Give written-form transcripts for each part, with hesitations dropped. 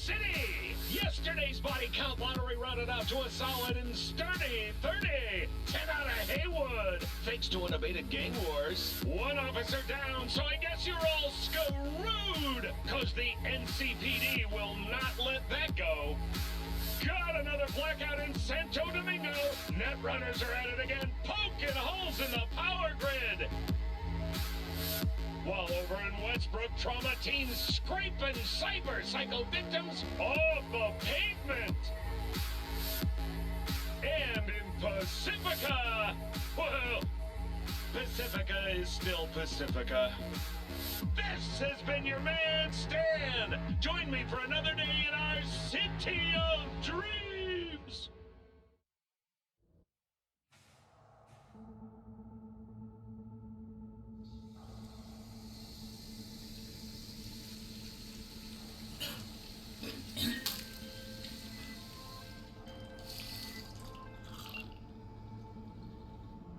City! Yesterday's body count lottery rounded out to a solid and sturdy 30. 10 out of Haywood. Thanks to unabated gang wars. One officer down, so I guess you're all screwed. Cause the NCPD will not let that go. Got another blackout in Santo Domingo. Netrunners are at it again, poking holes in the power grid. While over in Westbrook, trauma teens scraping cyber-psycho victims off the pavement. And in Pacifica, well, Pacifica is still Pacifica. This has been your man, Stan. Join me for another day in our city of dreams.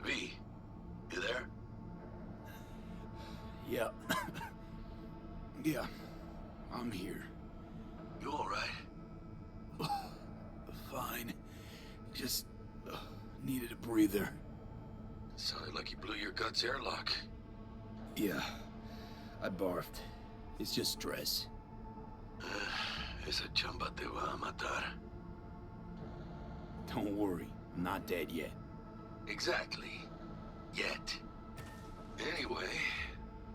V, you there? Yeah. Yeah, I'm here. You all right? Fine. Just needed a breather. Sounded like you blew your guts airlock. Yeah, I barfed. It's just stress. Esa chamba te va a matar. Don't worry, I'm not dead yet. Exactly. Yet. Anyway,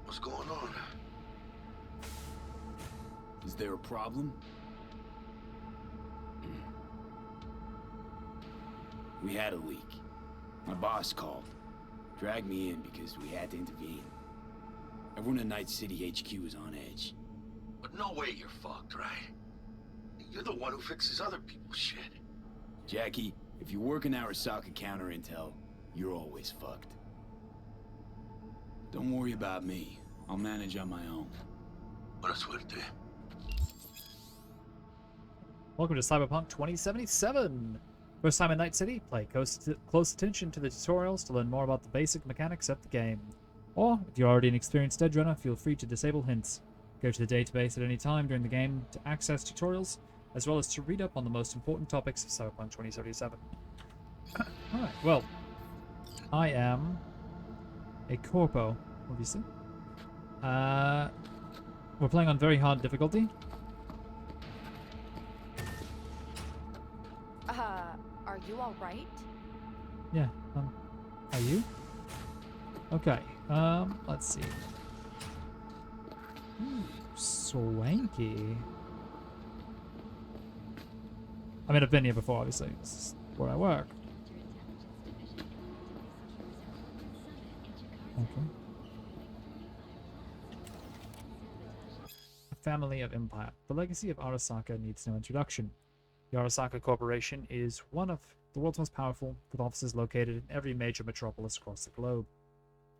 what's going on? Is there a problem? We had a leak. My boss called. Dragged me in because we had to intervene. Everyone in Night City HQ is on edge. But no way you're fucked, right? You're the one who fixes other people's shit. Jackie, if you work in Arasaka counter intel, you're always fucked. Don't worry about me. I'll manage on my own. Buena suerte. Welcome to Cyberpunk 2077. First time in Night City, pay close attention to the tutorials to learn more about the basic mechanics of the game. Or, if you're already an experienced edge runner, feel free to disable hints. Go to the database at any time during the game to access tutorials, as well as to read up on the most important topics of Cyberpunk 2077. Alright, well, I am a Corpo, obviously. We're playing on very hard difficulty. Are you alright? Yeah, are you? Okay, let's see. Ooh, swanky. I mean, I've been here before, obviously. This is where I work. Okay. A family of empire. The legacy of Arasaka needs no introduction. The Arasaka Corporation is one of the world's most powerful, with offices located in every major metropolis across the globe.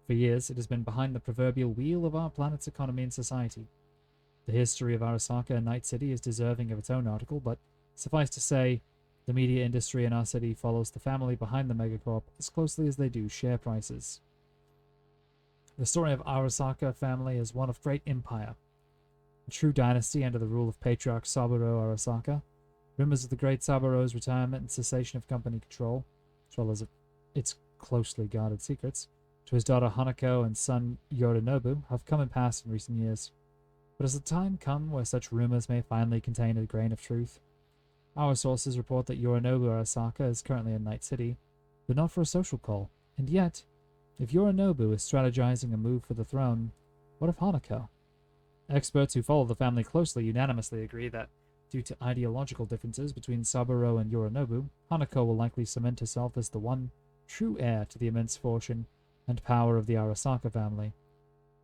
For years, it has been behind the proverbial wheel of our planet's economy and society. The history of Arasaka and Night City is deserving of its own article, but suffice to say, the media industry in our city follows the family behind the megacorp as closely as they do share prices. The story of Arasaka family is one of great empire. A true dynasty under the rule of Patriarch Saburo Arasaka. Rumors of the great Saburo's retirement and cessation of company control, as well as its closely guarded secrets, to his daughter Hanako and son Yorinobu have come and passed in recent years. But has the time come where such rumors may finally contain a grain of truth? Our sources report that Yorinobu Arasaka is currently in Night City, but not for a social call. And yet, if Yorinobu is strategizing a move for the throne, what of Hanako? Experts who follow the family closely unanimously agree that, due to ideological differences between Saburo and Yorinobu, Hanako will likely cement herself as the one true heir to the immense fortune and power of the Arasaka family.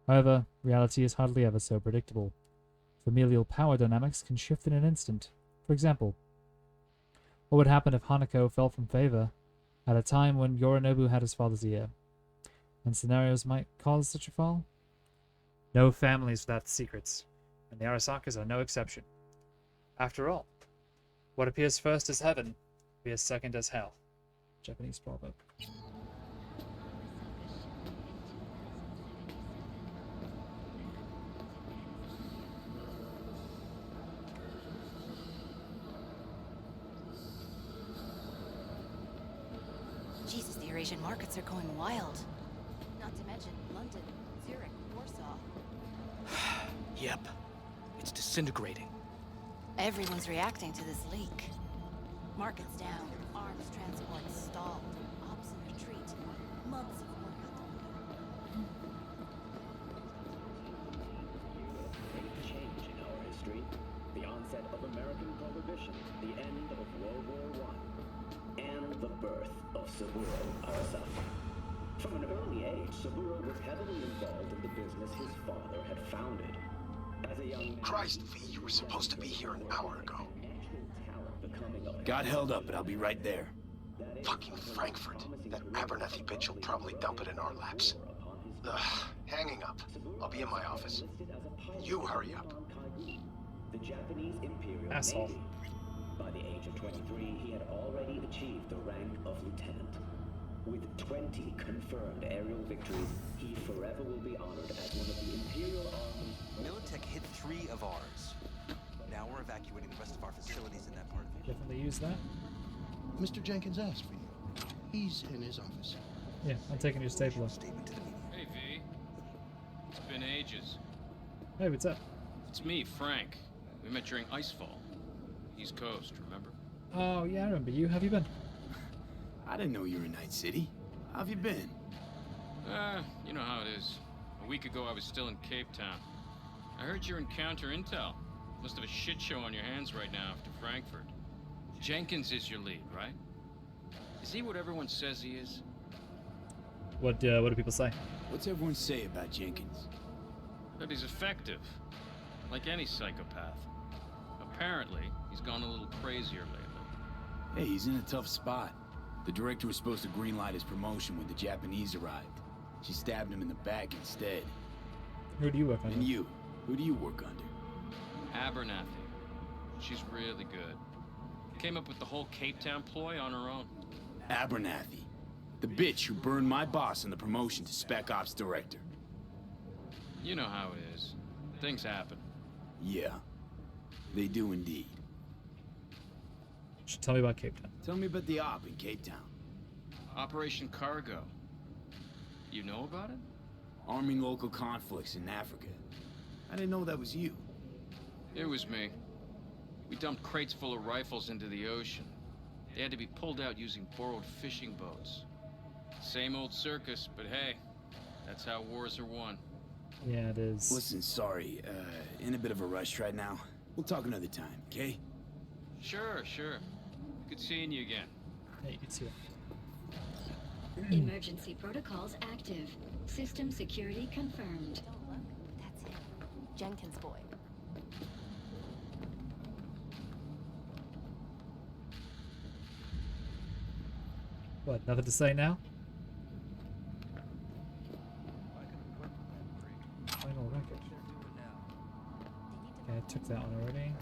However, reality is hardly ever so predictable. Familial power dynamics can shift in an instant. For example, what would happen if Hanako fell from favor at a time when Yorinobu had his father's ear? And scenarios might cause such a fall? No family is without secrets, and the Arasakas are no exception. After all, what appears first as heaven appears second as hell. Japanese proverb. Jesus, the Eurasian markets are going wild. Not to mention London, Zurich, Warsaw. Yep. It's disintegrating. Everyone's reacting to this leak. Markets down, arms transports stalled, ops in retreat, months of work out A change in our history, the onset of American Prohibition, the end of World War I, and the birth of Saburo Arasaka. From an early age, Saburo was heavily involved in the business his father had founded. As a young man, Christ, V, you were supposed to be here an hour ago. Got held up, but I'll be right there. Fucking Frankfurt. That Abernathy bitch will probably dump it in our laps. Ugh, hanging up. I'll be in my office. You hurry up. The Japanese Imperial Asshole. Navy. By the age of 23, he had already achieved the rank of lieutenant. With 20 confirmed aerial victories, he forever will be honored as one of the Imperial Army's... Militech hit 3 of ours. Now we're evacuating the rest of our facilities in that part of Asia. Definitely use that. Mr. Jenkins asked for you. He's in his office. Yeah, I'm taking your stapler. Statement to the media. Hey, V. It's been ages. Hey, what's up? It's me, Frank. We met during Icefall. East Coast, remember? Oh, yeah, I remember you. How have you been? I didn't know you were in Night City. How have you been? You know how it is. A week ago, I was still in Cape Town. I heard you're in counter intel. Must have a shit show on your hands right now after Frankfurt. Jenkins is your lead, right? Is he what everyone says he is? What do people say? What's everyone say about Jenkins? That he's effective. Like any psychopath. Apparently, he's gone a little crazier lately. Hey, he's in a tough spot. The director was supposed to greenlight his promotion when the Japanese arrived. She stabbed him in the back instead. Who do you work And under? you? Who do you work under? Abernathy. She's really good. Came up with the whole Cape Town ploy on her own. Abernathy. The bitch who burned my boss in the promotion to Spec Ops Director. You know how it is. Things happen. Yeah. They do indeed. Tell me about Cape Town. Tell me about the op in Cape Town. Operation Cargo. You know about it? Arming local conflicts in Africa. I didn't know that was you. It was me. We dumped crates full of rifles into the ocean. They had to be pulled out using borrowed fishing boats. Same old circus, but hey, that's how wars are won. Yeah, it is. Listen, sorry, in a bit of a rush right now. We'll talk another time, okay? Sure. Good seeing you again. Hey, you too. Emergency protocols active. System security confirmed. Don't look. That's him. Jenkins boy. What, nothing to say now? Final record. Okay, I took that one already.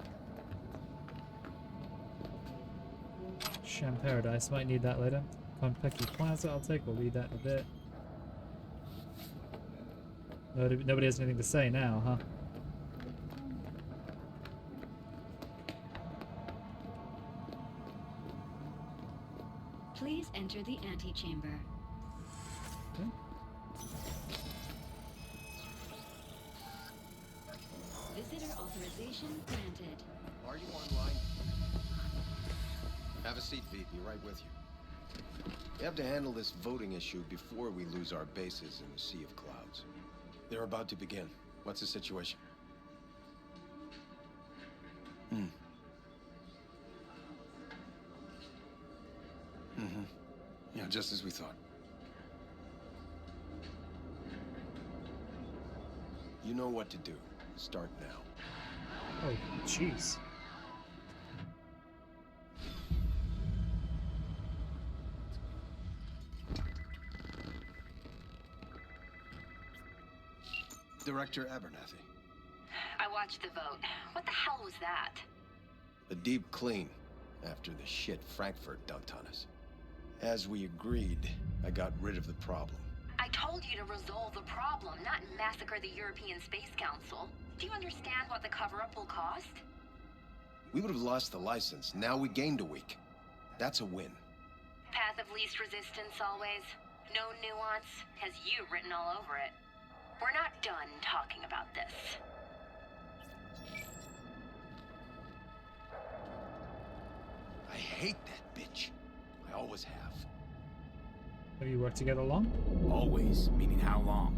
Sham Paradise, might need that later. Konpeki Plaza, I'll take, we'll read that in a bit. Nobody has anything to say now, huh? Please enter the antechamber. Okay. Visitor authorization granted. Are you online? Have a seat, V. Be right with you. We have to handle this voting issue before we lose our bases in the Sea of Clouds. They're about to begin. What's the situation? Yeah, just as we thought. You know what to do. Start now. Oh, jeez. Director Abernathy. I watched the vote. What the hell was that? A deep clean after the shit Frankfurt dumped on us. As we agreed, I got rid of the problem. I told you to resolve the problem, not massacre the European Space Council. Do you understand what the cover-up will cost? We would have lost the license. Now we gained a week. That's a win. Path of least resistance always. No nuance. Has you written all over it. We're not done talking about this. I hate that bitch. I always have. Have you worked together long? Always, meaning how long?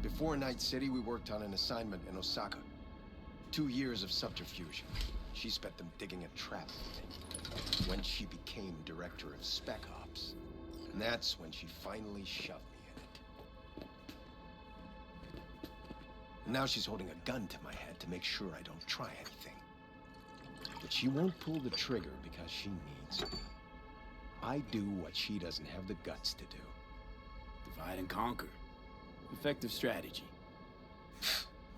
Before Night City, we worked on an assignment in Osaka. 2 years of subterfuge. She spent them digging a trap for me. When she became director of Spec Ops. And that's when she finally shoved me in it. And now she's holding a gun to my head to make sure I don't try anything. But she won't pull the trigger because she needs me. I do what she doesn't have the guts to do. Divide and conquer. Effective strategy.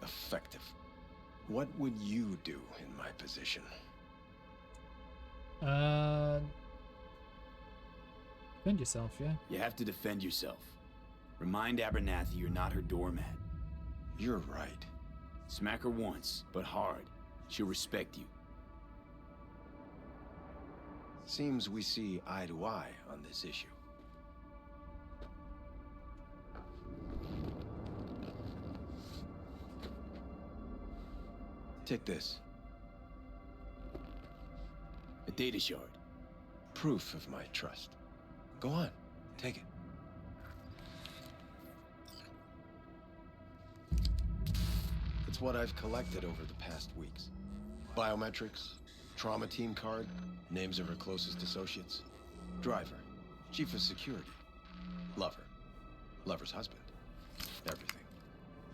Effective. What would you do in my position? Defend yourself, yeah? You have to defend yourself. Remind Abernathy you're not her doormat. You're right. Smack her once, but hard. She'll respect you. Seems we see eye to eye on this issue. Take this. A data shard. Proof of my trust. Go on, take it. It's what I've collected over the past weeks. Biometrics, trauma team card, names of her closest associates. Driver, chief of security. Lover, lover's husband. Everything.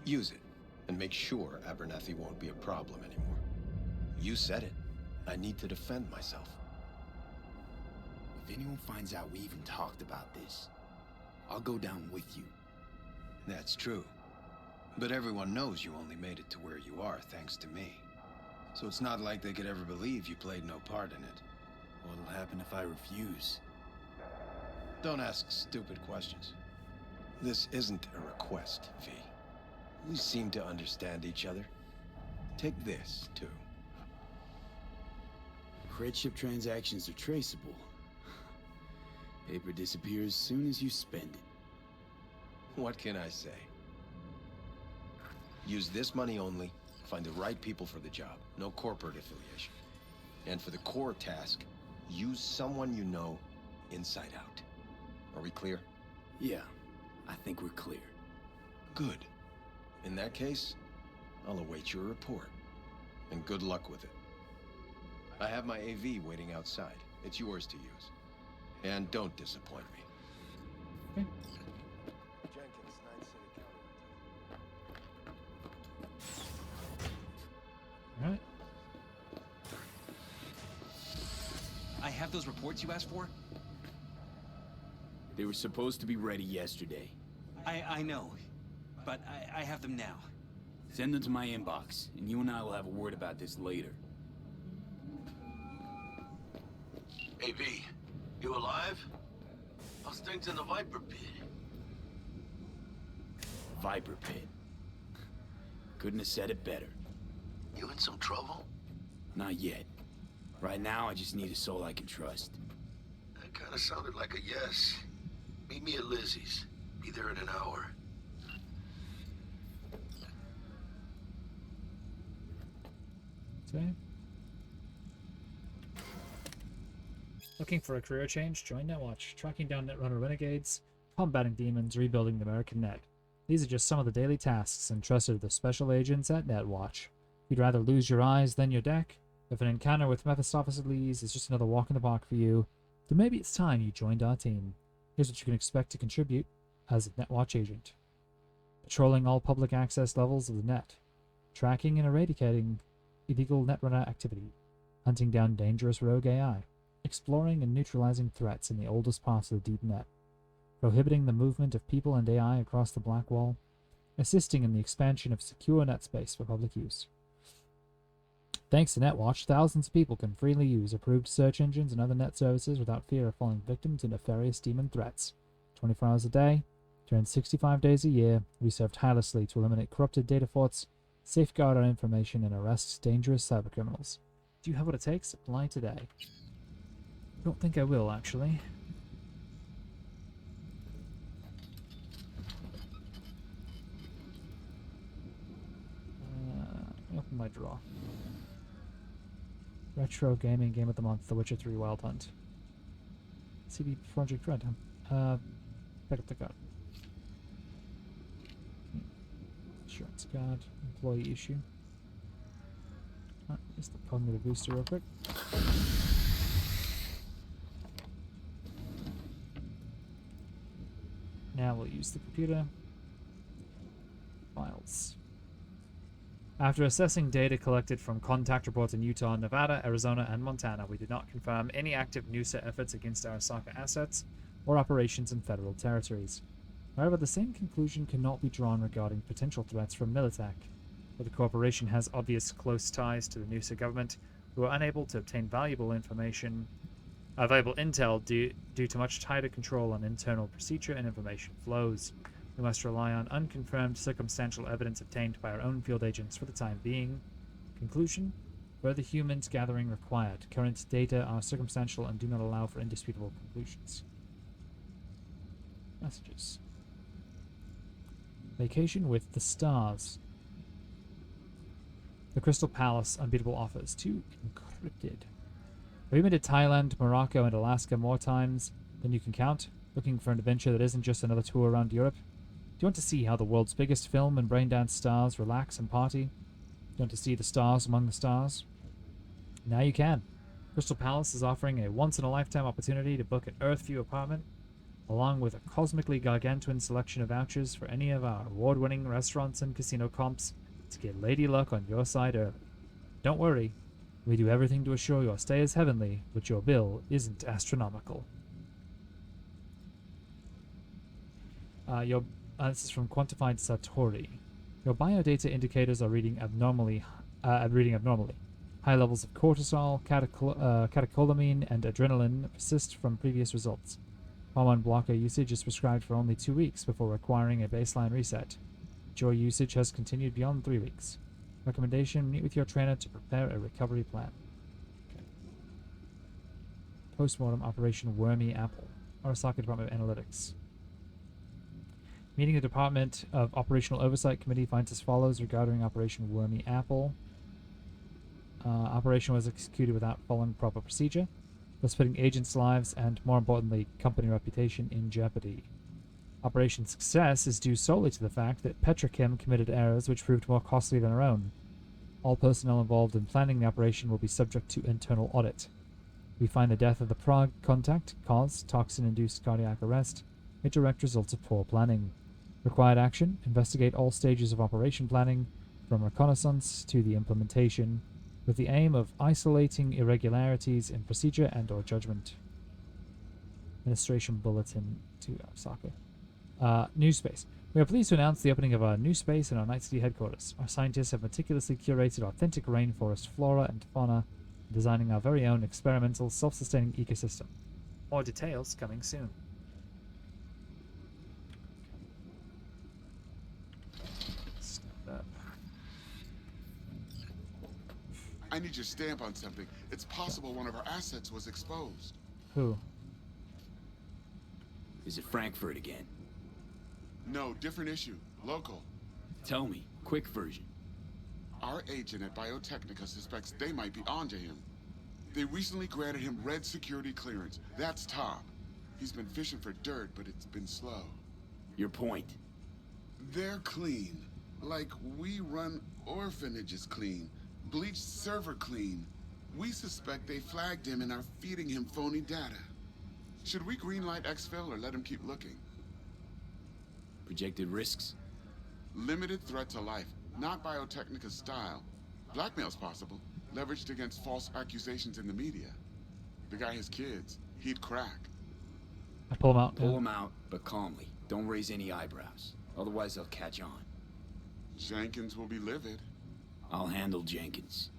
Use it, and make sure Abernathy won't be a problem anymore. You said it. I need to defend myself. If anyone finds out we even talked about this, I'll go down with you. That's true. But everyone knows you only made it to where you are thanks to me. So it's not like they could ever believe you played no part in it. What'll happen if I refuse? Don't ask stupid questions. This isn't a request, V. We seem to understand each other. Take this, too. Credit ship transactions are traceable. Paper disappears as soon as you spend it. What can I say? Use this money only, find the right people for the job, no corporate affiliation. And for the core task, use someone you know inside out. Are we clear? Yeah, I think we're clear. Good. In that case, I'll await your report. And good luck with it. I have my AV waiting outside. It's yours to use. And don't disappoint me. Okay. Jenkins, 9 City County. Alright. I have those reports you asked for? They were supposed to be ready yesterday. I know, but I have them now. Send them to my inbox, and you and I will have a word about this later. Hey, V, you alive? How's things in the Viper Pit? Viper Pit. Couldn't have said it better. You in some trouble? Not yet. Right now, I just need a soul I can trust. That kind of sounded like a yes. Meet me at Lizzie's. Be there in an hour. Okay. Looking for a career change? Join Netwatch. Tracking down Netrunner renegades, combating demons, rebuilding the American net. These are just some of the daily tasks entrusted to the special agents at Netwatch. If you'd rather lose your eyes than your deck, if an encounter with Mephistopheles is just another walk in the park for you, then maybe it's time you joined our team. Here's what you can expect to contribute as a Netwatch agent. Patrolling all public access levels of the net. Tracking and eradicating illegal Netrunner activity. Hunting down dangerous rogue AI. Exploring and neutralizing threats in the oldest parts of the deep net. Prohibiting the movement of people and AI across the Black Wall. Assisting in the expansion of secure net space for public use. Thanks to Netwatch, thousands of people can freely use approved search engines and other net services without fear of falling victim to nefarious demon threats. 24 hours a day, 365 days a year, we serve tirelessly to eliminate corrupted data forts, safeguard our information, and arrest dangerous cybercriminals. Do you have what it takes? Apply today. Don't think I will, actually. my draw. Retro gaming game of the month: The Witcher 3 Wild Hunt. CD Projekt Red. Pick up the card. Insurance card. Employee issue. Here's the cognitive booster real quick. Now we'll use the computer. Files. After assessing data collected from contact reports in Utah, Nevada, Arizona, and Montana, we did not confirm any active NUSA efforts against Arasaka assets or operations in federal territories. However, the same conclusion cannot be drawn regarding potential threats from Militech. But the corporation has obvious close ties to the NUSA government, who are unable to obtain valuable intel due to much tighter control on internal procedure and information flows. We must rely on unconfirmed circumstantial evidence obtained by our own field agents for the time being. Conclusion: further humans gathering required. Current data are circumstantial and do not allow for indisputable conclusions. Messages. Vacation with the stars. The Crystal Palace unbeatable offers. 2 encrypted. Have you been to Thailand, Morocco, and Alaska more times than you can count? Looking for an adventure that isn't just another tour around Europe? Do you want to see how the world's biggest film and braindance stars relax and party? Do you want to see the stars among the stars? Now you can. Crystal Palace is offering a once-in-a-lifetime opportunity to book an Earthview apartment, along with a cosmically gargantuan selection of vouchers for any of our award-winning restaurants and casino comps to get Lady Luck on your side early. Don't worry, we do everything to assure your stay is heavenly, but your bill isn't astronomical. This is from Quantified Satori. Your biodata indicators are reading abnormally. High levels of cortisol, catecholamine, and adrenaline persist from previous results. Hormone blocker usage is prescribed for only 2 weeks before requiring a baseline reset. But your usage has continued beyond 3 weeks. Recommendation: meet with your trainer to prepare a recovery plan. Okay. Postmortem Operation Wormy Apple. Arasaka Department of Analytics. Meeting the Department of Operational Oversight Committee finds as follows regarding Operation Wormy Apple. Operation was executed without following proper procedure, thus putting agents' lives and, more importantly, company reputation in jeopardy. Operation success is due solely to the fact that Petrochem committed errors which proved more costly than our own. All personnel involved in planning the operation will be subject to internal audit. We find the death of the Prague contact, cause, toxin-induced cardiac arrest, a direct result of poor planning. Required action: investigate all stages of operation planning, from reconnaissance to the implementation, with the aim of isolating irregularities in procedure and/or judgment. Administration Bulletin to Arasaka. New space. We are pleased to announce the opening of our new space in our Night City headquarters. Our scientists have meticulously curated authentic rainforest flora and fauna, designing our very own experimental, self-sustaining ecosystem. More details coming soon. I need your stamp on something. It's possible one of our assets was exposed. Who? Is it Frankfurt again? No, different issue. Local. Tell me. Quick version. Our agent at Biotechnica suspects they might be onto him. They recently granted him red security clearance. That's top. He's been fishing for dirt, but it's been slow. Your point? They're clean. Like we run orphanages clean. Bleached server clean. We suspect they flagged him and are feeding him phony data. Should we greenlight exfil or let him keep looking? Projected risks? Limited threat to life, not Biotechnica's style. Blackmail's possible, leveraged against false accusations in the media. The guy has kids. He'd crack. I pull him out. Pull him out, but calmly. Don't raise any eyebrows. Otherwise they'll catch on. Jenkins will be livid. I'll handle Jenkins.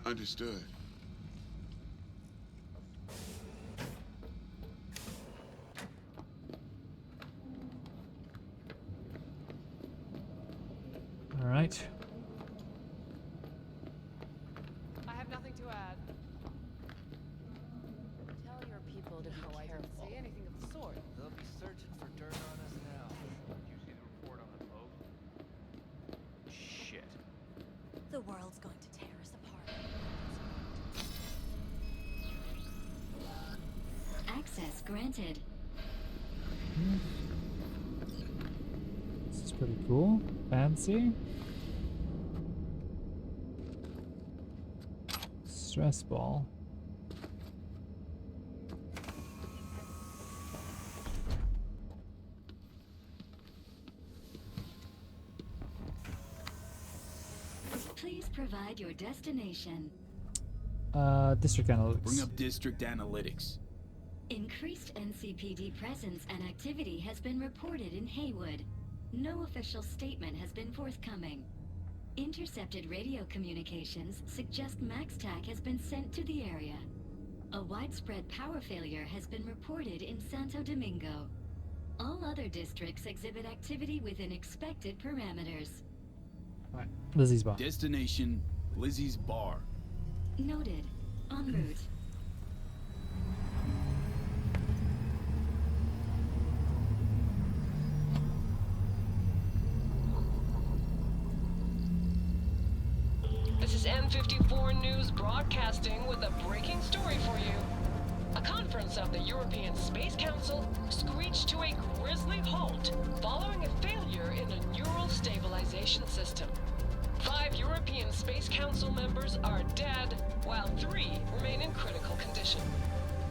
Understood. All right. I have nothing to add. Tell your people to be No, I careful. didn't say anything of the sort. They'll be searching for dirt on us now. Did you see the report on the boat? Shit. The world's going to tear us apart. Access granted. This is pretty cool. Fancy. Stress ball. Please provide your destination. District analytics. Bring up district analytics. Increased NCPD presence and activity has been reported in Haywood. No official statement has been forthcoming. Intercepted radio communications suggest MaxTac has been sent to the area. A widespread power failure has been reported in Santo Domingo. All other districts exhibit activity within expected parameters. Alright, Lizzie's bar. Destination, Lizzie's bar. Noted. En route. This is N54 News broadcasting with a breaking story for you. A conference of the European Space Council screeched to a grisly halt following a failure in a neural stabilization system. 5 European Space Council members are dead, while 3 remain in critical condition.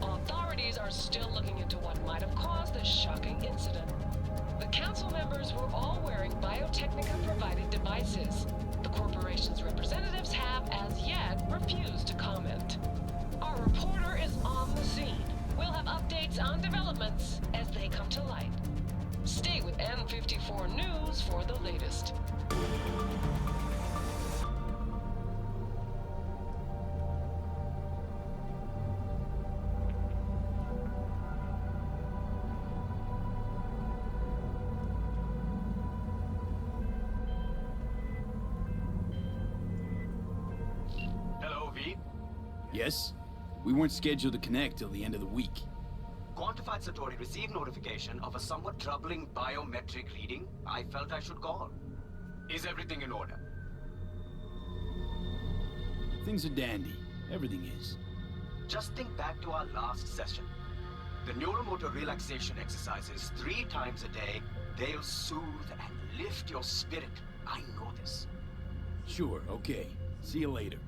Authorities are still looking into what might have caused this shocking incident. The council members were all wearing Biotechnica-provided devices. The corporation's representatives have, as yet, refused to comment. Our reporter is on the scene. We'll have updates on developments as they come to light. Stay with N54 News for the latest. Yes? We weren't scheduled to connect till the end of the week. Quantified Satori received notification of a somewhat troubling biometric reading. I felt I should call. Is everything in order? Things are dandy. Everything is. Just think back to our last session. The neuromotor relaxation exercises 3 times a day. They'll soothe and lift your spirit. I know this. Sure, okay. See you later.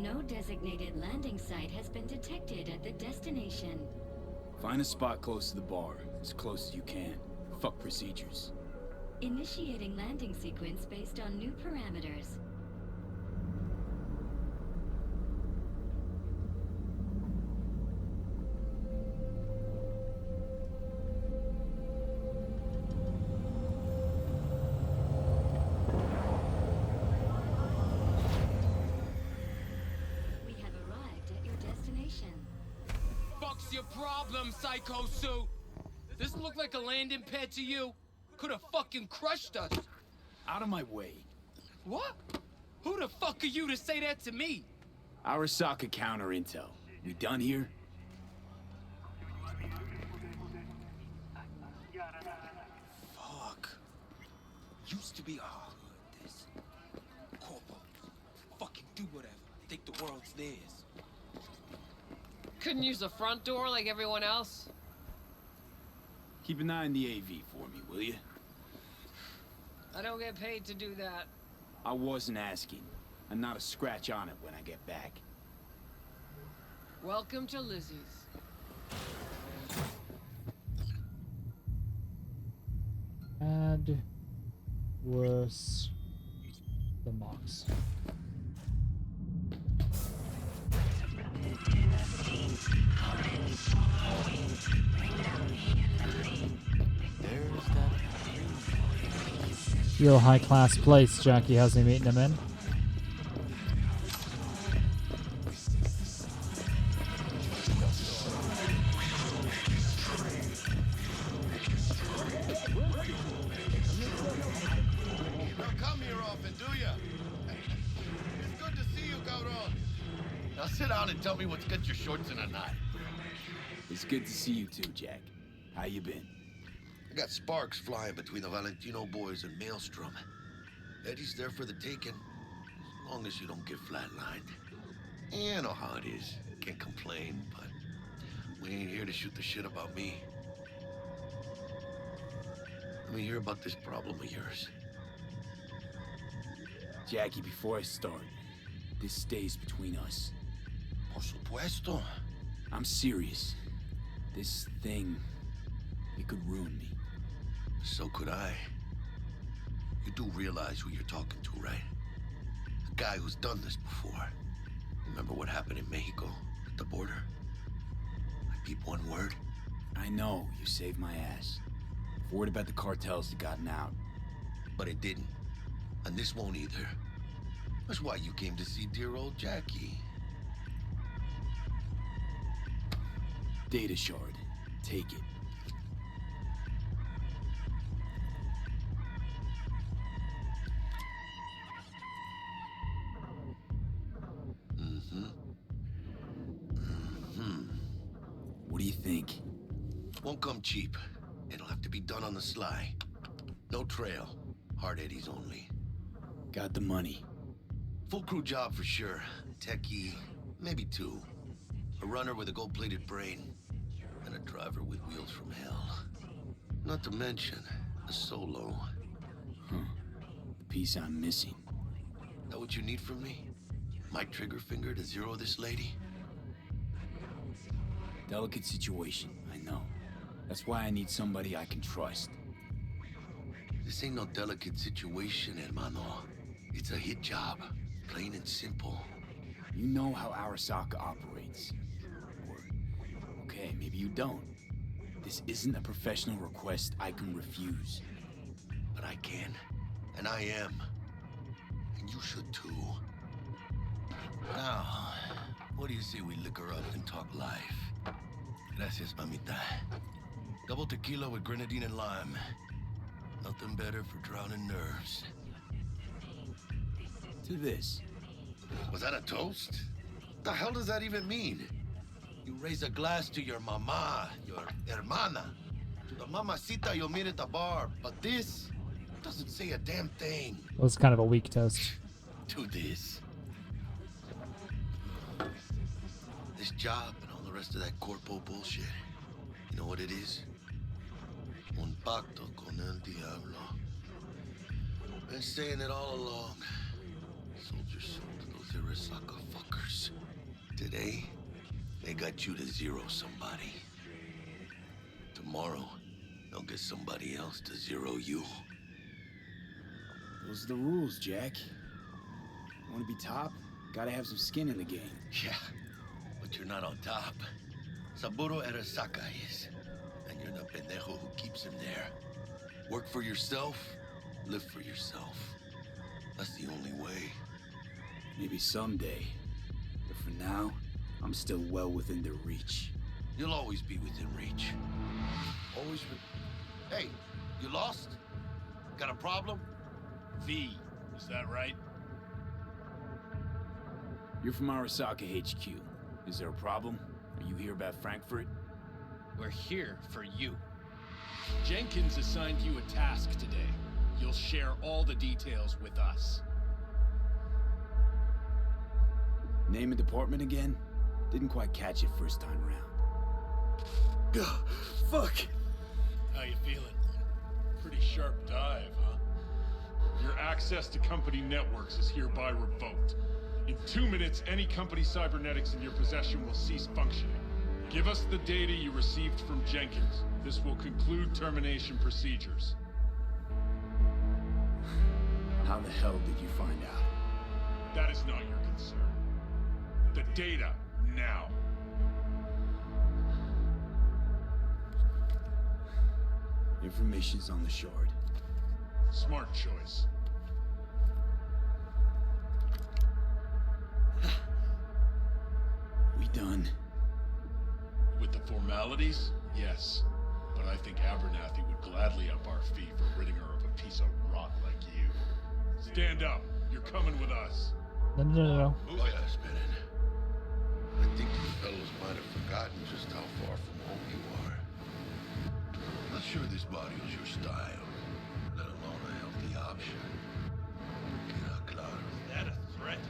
No designated landing site has been detected at the destination. Find a spot close to the bar, as close as you can. Fuck procedures. Initiating landing sequence based on new parameters. We have arrived at your destination. Fuck's your problem, Psycho Suit? This look like a landing pad to you? Could have fucking crushed us. Out of my way. What? Who the fuck are you to say that to me? Arasaka counter intel. We done here? Fuck. Used to be our hood, this. Corpo. Fucking do whatever. Think the world's theirs. Couldn't use the front door like everyone else? Keep an eye on the AV for me, will you? I don't get paid to do that. I wasn't asking. And not a scratch on it when I get back. Welcome to Lizzie's. Add worse the marks. There's that Real high-class place Jackie has me meeting him in. Don't come here often, do ya? It's good to see you, Gauron. Now sit down and tell me what's got your shorts in a knot. It's good to see you too, Jack. How you been? I got sparks flying between the Valentino boys and Maelstrom. Eddie's there for the taking, as long as you don't get flatlined. You know how it is. Can't complain, but we ain't here to shoot the shit about me. Let me hear about this problem of yours. Jackie, before I start, this stays between us. Por supuesto. I'm serious. This thing, it could ruin me. So could I. You do realize who you're talking to, right? A guy who's done this before. Remember what happened in Mexico, at the border? I peep one word. I know, you saved my ass. Word about the cartels that gotten out. But it didn't. And this won't either. That's why you came to see dear old Jackie. Data shard. Take it. What do you think? Won't come cheap. It'll have to be done on the sly. No trail. Hard eddies only. Got the money. Full crew job for sure. Techie, maybe two. A runner with a gold-plated brain. And a driver with wheels from hell. Not to mention, a solo. The piece I'm missing. That what you need from me? My trigger finger to zero this lady? Delicate situation, I know. That's why I need somebody I can trust. This ain't no delicate situation, hermano. It's a hit job. Plain and simple. You know how Arasaka operates. Or, okay, maybe you don't. This isn't a professional request I can refuse. But I can. And I am. And you should too. Now, what do you say we liquor up and talk life? Gracias, mamita. Double tequila with grenadine and lime. Nothing better for drowning nerves. To this. Was that a toast? What the hell does that even mean? You raise a glass to your mama, your hermana, to the mamacita you'll meet at the bar, but this doesn't say a damn thing. It was kind of a weak toast. To this. This job and all the rest of that corpo bullshit. You know what it is? Un pacto con el diablo. Been saying it all along. Sold your soul to those Arasaka fuckers. Today, they got you to zero somebody. Tomorrow, they'll get somebody else to zero you. Those are the rules, Jack. Want to be top? Gotta have some skin in the game. Yeah, but you're not on top. Saburo Arasaka is. And you're the pendejo who keeps him there. Work for yourself, live for yourself. That's the only way. Maybe someday. But for now, I'm still well within their reach. You'll always be within reach. Always Hey, you lost? Got a problem? V, is that right? You're from Arasaka HQ. Is there a problem? Are you here about Frankfurt? We're here for you. Jenkins assigned you a task today. You'll share all the details with us. Name and department again? Didn't quite catch it first time around. Fuck! How you feeling? Pretty sharp dive, huh? Your access to company networks is hereby revoked. In 2 minutes, any company cybernetics in your possession will cease functioning. Give us the data you received from Jenkins. This will conclude termination procedures. How the hell did you find out? That is not your concern. The data, now. Information's on the shard. Smart choice. We done? With the formalities, yes. But I think Abernathy would gladly up our fee for ridding her of a piece of rot like you. Stand up. You're coming with us. No. Who's that spinning? I think you fellows might have forgotten just how far from home you are. Not sure this body is your style, let alone a healthy option. Queda claro. Is that a threat?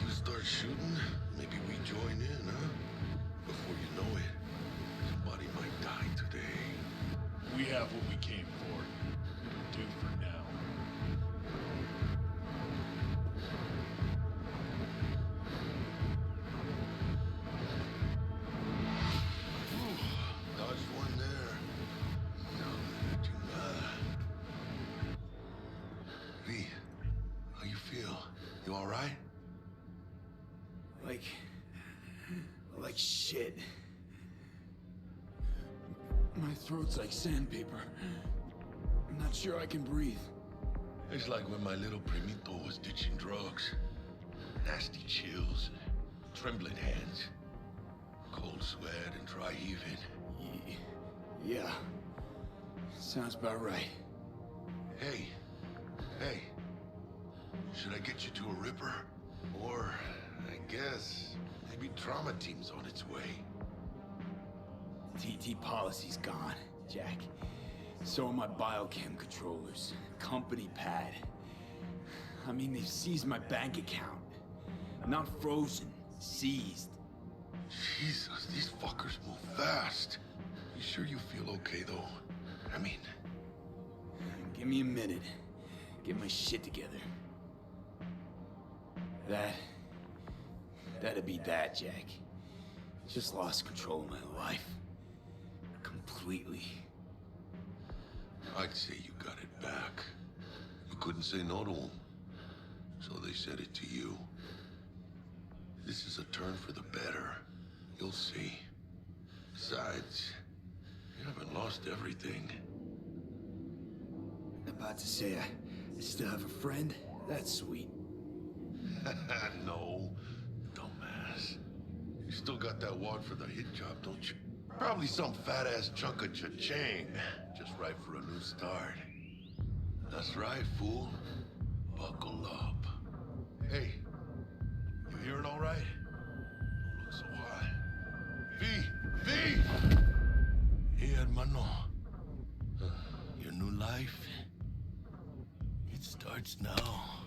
You start shooting, maybe we join in, huh? Before you know it, somebody might die today. We have what we came for. Do for now. Dodged one there. No, chingada. V, how you feel? You all right? Like shit. My throat's like sandpaper. I'm not sure I can breathe. It's like when my little primito was ditching drugs. Nasty chills, trembling hands, cold sweat and dry heaving. Yeah. Sounds about right. Hey. Should I get you to a Ripper? Or, I guess, maybe trauma team's on its way. TT policy's gone, Jack. So are my biochem controllers. Company pad. I mean, they've seized my bank account. Not frozen, seized. Jesus, these fuckers move fast. You sure you feel okay, though? I mean... Give me a minute. Get my shit together. That'd be that, Jack. Just lost control of my life. Completely. I'd say you got it back. You couldn't say no to them. So they said it to you. This is a turn for the better. You'll see. Besides, you haven't lost everything. About to say I still have a friend? That's sweet. No, dumbass. You still got that wad for the hit job, don't you? Probably some fat-ass chunk of cha-ching. Just right for a new start. That's right, fool. Buckle up. Hey, you hearing all right? Don't look so high. V! Hey, hermano. Your new life, it starts now.